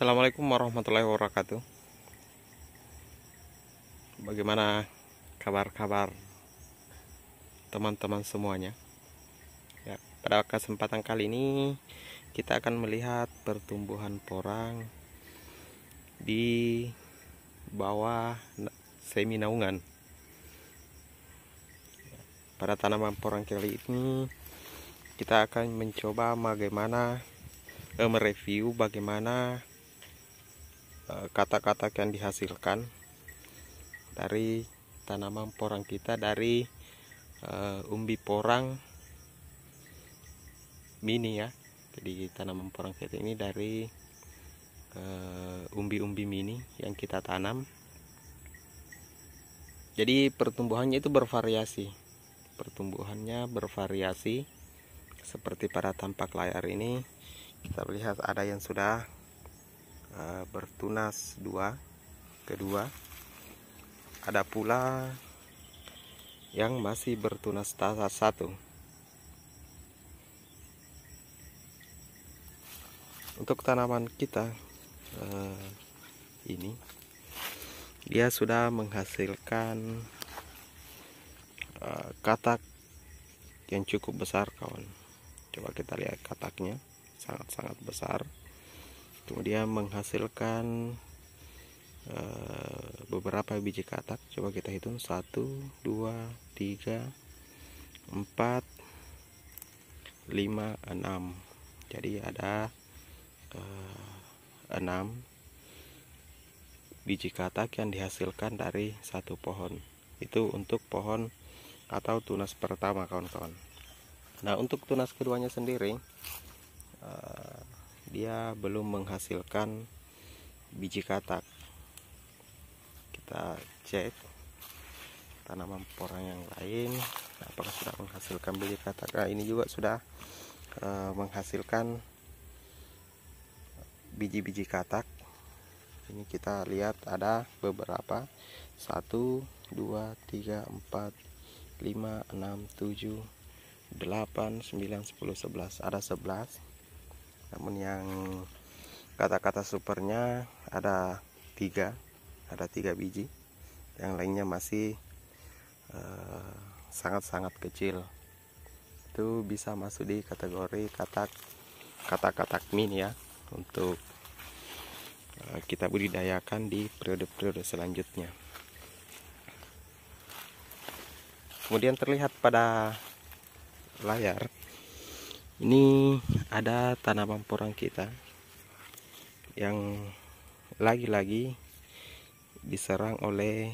Assalamualaikum warahmatullahi wabarakatuh. Bagaimana kabar-kabar teman-teman semuanya? Ya, pada kesempatan kali ini kita akan melihat pertumbuhan porang di bawah semi naungan. Pada tanaman porang kali ini kita akan mencoba mereview bagaimana katak-katak yang dihasilkan dari tanaman porang kita dari umbi porang mini ya. Jadi tanaman porang kita ini dari umbi-umbi mini yang kita tanam. Jadi pertumbuhannya itu bervariasi. Seperti pada tampak layar ini kita lihat ada yang sudah bertunas kedua, ada pula yang masih bertunas tahap 1. Untuk tanaman kita ini dia sudah menghasilkan katak yang cukup besar, kawan. Coba kita lihat kataknya, sangat-sangat besar. Kemudian menghasilkan beberapa biji katak. Coba kita hitung 1, 2, 3, 4, 5, 6. Jadi ada 6 biji katak yang dihasilkan dari satu pohon. Itu untuk pohon atau tunas pertama, kawan-kawan. Nah, untuk tunas keduanya sendiri dia belum menghasilkan biji katak. Kita cek tanaman porang yang lain apakah sudah menghasilkan biji katak. Nah, ini juga sudah menghasilkan biji-biji katak. Ini kita lihat ada beberapa, 1, 2, 3, 4, 5, 6, 7, 8, 9, 10, 11. Ada 11. Namun yang kata-kata supernya ada 3 biji. Yang lainnya masih sangat-sangat kecil. Itu bisa masuk di kategori katak-katak mini ya, untuk kita budidayakan di periode-periode selanjutnya. Kemudian terlihat pada layar ini ada tanaman porang kita yang lagi-lagi diserang oleh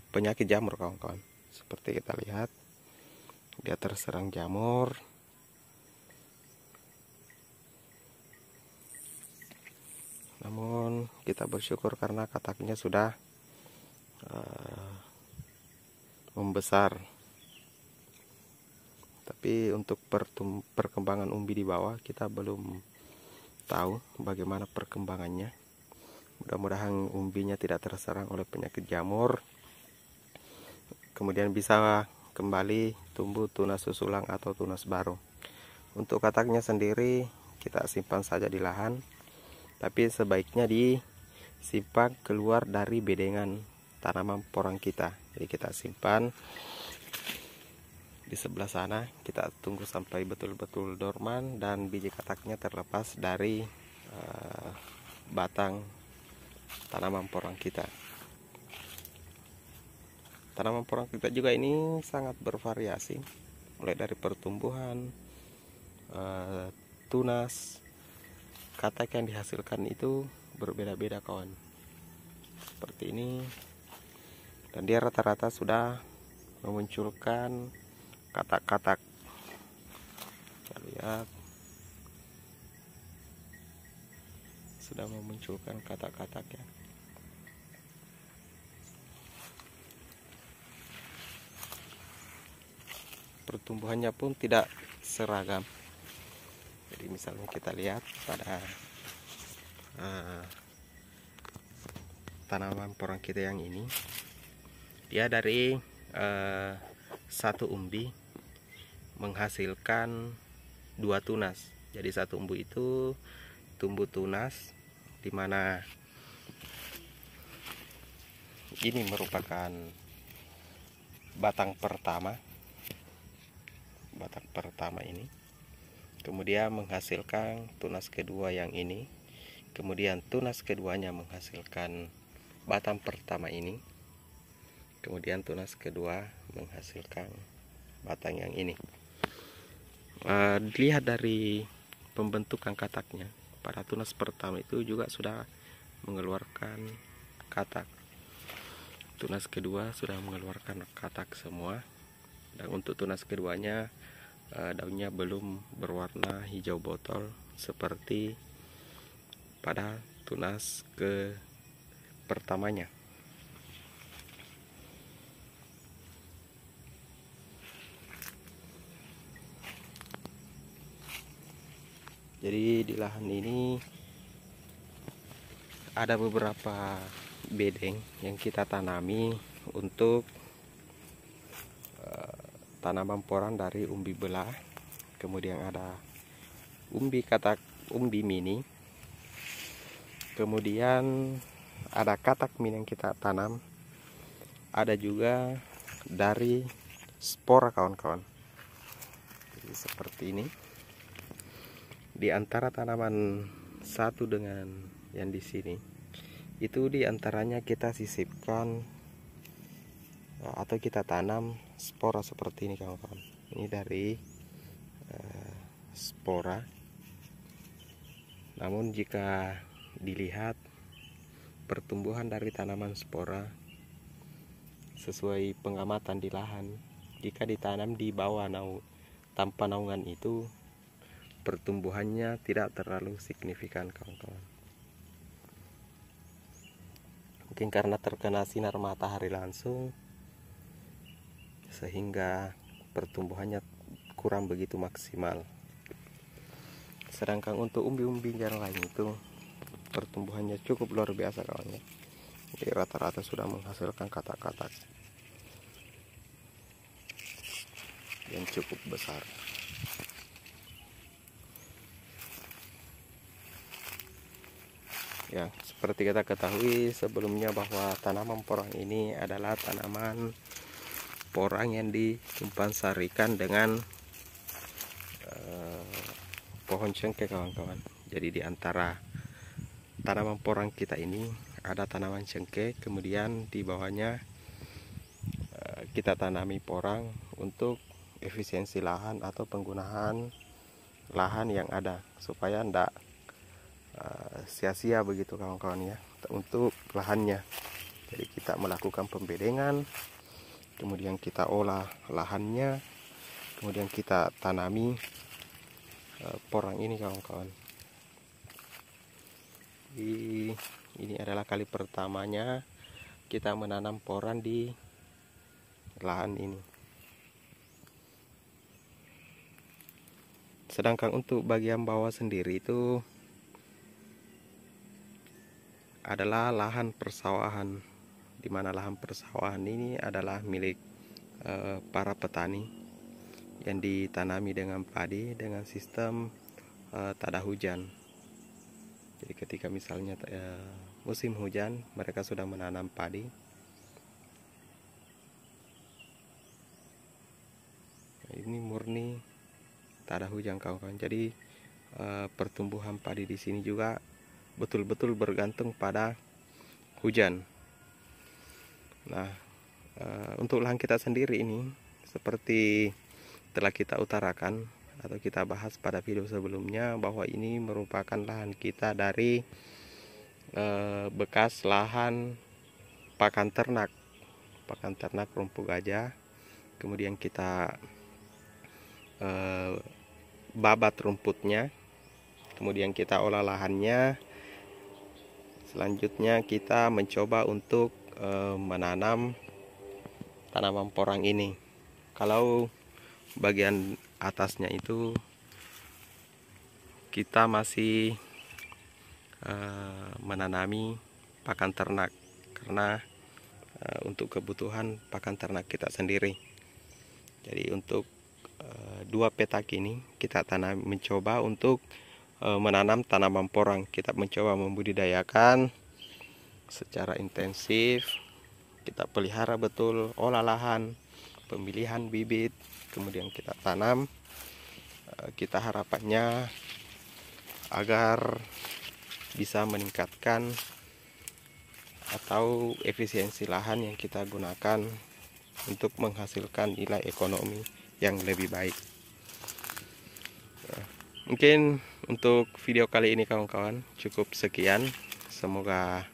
penyakit jamur, kawan-kawan. Seperti kita lihat, dia terserang jamur. Namun kita bersyukur karena kataknya sudah membesar. Tapi untuk perkembangan umbi di bawah kita belum tahu bagaimana perkembangannya. Mudah-mudahan umbinya tidak terserang oleh penyakit jamur, kemudian bisa kembali tumbuh tunas susulang atau tunas baru. Untuk kataknya sendiri kita simpan saja di lahan, tapi sebaiknya disimpan keluar dari bedengan tanaman porang kita. Jadi kita simpan di sebelah sana, kita tunggu sampai betul-betul dorman dan biji kataknya terlepas dari batang tanaman porang kita. Tanaman porang kita juga ini sangat bervariasi, mulai dari pertumbuhan, tunas, katak yang dihasilkan itu berbeda-beda, kawan. Seperti ini, dan dia rata-rata sudah memunculkan katak-katak. Kita lihat sudah memunculkan katak-katak ya. Pertumbuhannya pun tidak seragam. Jadi misalnya kita lihat pada tanaman porang kita yang ini, dia dari satu umbi menghasilkan 2 tunas. Jadi satu umbi itu tumbuh tunas dimana ini merupakan batang pertama ini, kemudian menghasilkan tunas kedua yang ini, kemudian tunas keduanya menghasilkan batang pertama ini, kemudian tunas kedua menghasilkan batang yang ini. Dilihat dari pembentukan kataknya, pada tunas pertama itu juga sudah mengeluarkan katak, tunas kedua sudah mengeluarkan katak semua, dan untuk tunas keduanya daunnya belum berwarna hijau botol seperti pada tunas ke pertamanya. Jadi di lahan ini ada beberapa bedeng yang kita tanami untuk tanaman porang dari umbi belah, kemudian ada umbi katak, umbi mini, kemudian ada katak mini yang kita tanam, ada juga dari spora kawan-kawan. Jadi seperti ini. Di antara tanaman satu dengan yang di sini, itu di antaranya kita sisipkan atau kita tanam spora seperti ini kawan-kawan. Ini dari spora. Namun jika dilihat pertumbuhan dari tanaman spora sesuai pengamatan di lahan, jika ditanam di bawah tanpa naungan itu pertumbuhannya tidak terlalu signifikan kawan-kawan. Mungkin karena terkena sinar matahari langsung sehingga pertumbuhannya kurang begitu maksimal. Sedangkan untuk umbi-umbi yang lain itu pertumbuhannya cukup luar biasa kawan ya. Jadi rata-rata sudah menghasilkan katak-katak yang cukup besar. Ya, seperti kita ketahui sebelumnya bahwa tanaman porang ini adalah tanaman porang yang ditumpansarikan dengan pohon cengkeh kawan-kawan. Jadi di antara tanaman porang kita ini ada tanaman cengkeh, kemudian di bawahnya kita tanami porang untuk efisiensi lahan atau penggunaan lahan yang ada supaya tidak sia-sia begitu kawan-kawan ya untuk lahannya. Jadi kita melakukan pembedengan, kemudian kita olah lahannya, kemudian kita tanami porang ini kawan-kawan. Ini adalah kali pertamanya kita menanam porang di lahan ini. Sedangkan untuk bagian bawah sendiri itu adalah lahan persawahan, di mana lahan persawahan ini adalah milik para petani yang ditanami dengan padi dengan sistem tada hujan. Jadi ketika misalnya musim hujan, mereka sudah menanam padi. Ini murni tada hujan kawan-kawan. Jadi pertumbuhan padi di sini juga betul-betul bergantung pada hujan. Nah, untuk lahan kita sendiri ini seperti telah kita utarakan atau kita bahas pada video sebelumnya bahwa ini merupakan lahan kita dari bekas lahan pakan ternak rumput gajah. Kemudian kita babat rumputnya, kemudian kita olah lahannya. Selanjutnya kita mencoba untuk menanam tanaman porang ini. Kalau bagian atasnya itu kita masih menanami pakan ternak karena untuk kebutuhan pakan ternak kita sendiri. Jadi untuk 2 petak ini kita tanam, mencoba untuk menanam tanaman porang. Kita mencoba membudidayakan secara intensif. Kita pelihara betul, olah lahan, pemilihan bibit, kemudian kita tanam. Kita harapannya agar bisa meningkatkan atau efisiensi lahan yang kita gunakan untuk menghasilkan nilai ekonomi yang lebih baik. Mungkin untuk video kali ini kawan-kawan cukup sekian. Semoga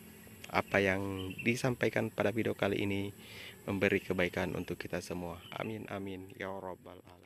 apa yang disampaikan pada video kali ini memberi kebaikan untuk kita semua. Amin amin ya rabbal alamin.